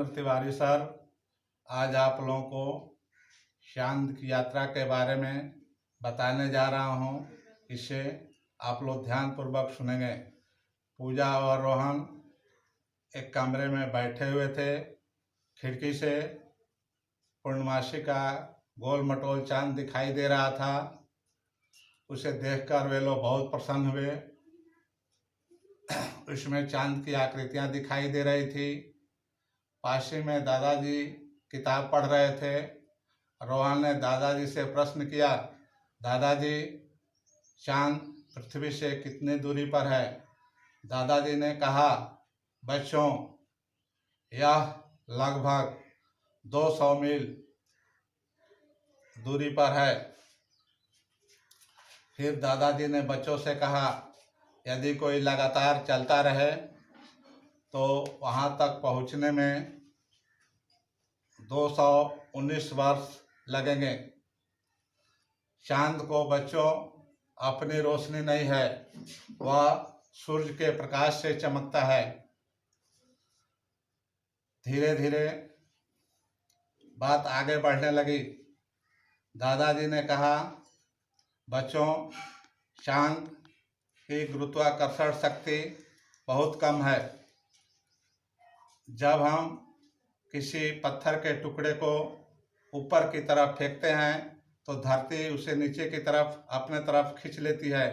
Tiwari sir, आज आप लोगों को चांद की यात्रा के बारे में बताने जा रहा हूँ। इसे आप लोग ध्यानपूर्वक सुनेंगे। पूजा और रोहन एक कमरे में बैठे हुए थे। खिड़की से पूर्णमासी का गोल मटोल चांद दिखाई दे रहा था। उसे देखकर वे लोग बहुत प्रसन्न हुए। उसमें चांद की आकृतियां दिखाई दे रही थी। पास ही में दादाजी किताब पढ़ रहे थे। रोहन ने दादाजी से प्रश्न किया, दादाजी, चांद पृथ्वी से कितनी दूरी पर है? दादाजी ने कहा, बच्चों, यह लगभग 200 मील दूरी पर है। फिर दादाजी ने बच्चों से कहा, यदि कोई लगातार चलता रहे तो वहाँ तक पहुँचने में 219 वर्ष लगेंगे। चांद को बच्चों अपनी रोशनी नहीं है, वह सूर्य के प्रकाश से चमकता है। धीरे धीरे बात आगे बढ़ने लगी। दादाजी ने कहा, बच्चों, चांद की गुरुत्वाकर्षण शक्ति बहुत कम है। जब हम किसी पत्थर के टुकड़े को ऊपर की तरफ फेंकते हैं तो धरती उसे नीचे की तरफ अपने तरफ खींच लेती है।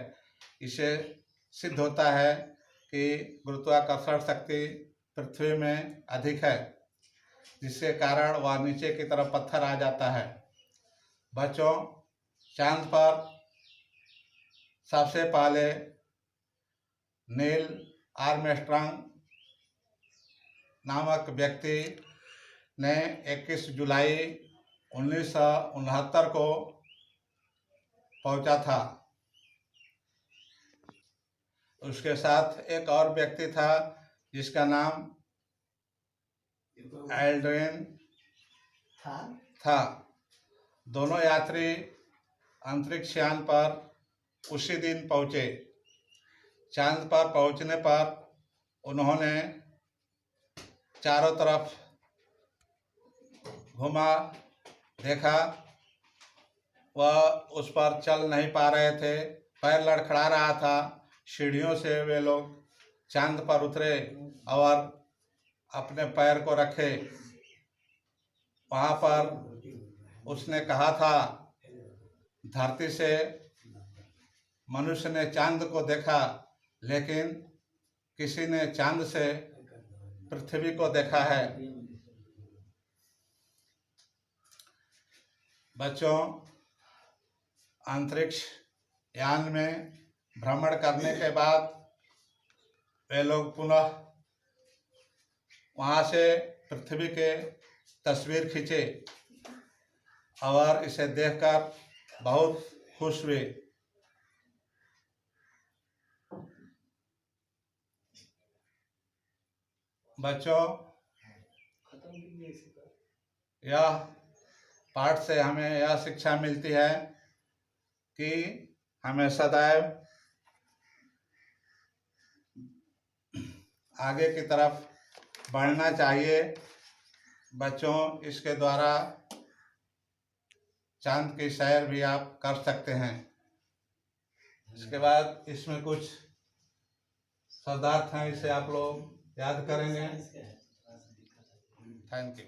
इसे सिद्ध होता है कि गुरुत्वाकर्षण शक्ति पृथ्वी में अधिक है, जिसके कारण वह नीचे की तरफ पत्थर आ जाता है। बच्चों, चांद पर सबसे पहले नील आर्मस्ट्रांग नामक व्यक्ति ने 21 जुलाई 1969 को पहुंचा था। उसके साथ एक और व्यक्ति था जिसका नाम एल्ड्रिन था। दोनों यात्री अंतरिक्ष यान पर उसी दिन पहुंचे। चांद पर पहुंचने पर उन्होंने चारों तरफ घुमा, देखा। वह उस पर चल नहीं पा रहे थे, पैर लड़खड़ा रहा था। सीढ़ियों से वे लोग चांद पर उतरे और अपने पैर को रखे। वहाँ पर उसने कहा था, धरती से मनुष्य ने चांद को देखा, लेकिन किसी ने चांद से पृथ्वी को देखा है। बच्चों, अंतरिक्ष यान में भ्रमण करने के बाद वे लोग पुनः वहाँ से पृथ्वी के तस्वीर खींचे और इसे देखकर बहुत खुश हुए। बच्चों, यह पाठ से हमें यह शिक्षा मिलती है कि हमें सदैव आगे की तरफ बढ़ना चाहिए। बच्चों, इसके द्वारा चांद की सैर भी आप कर सकते हैं। इसके बाद इसमें कुछ शब्दार्थ हैं, इसे आप लोग याद करेंगे। Thank you.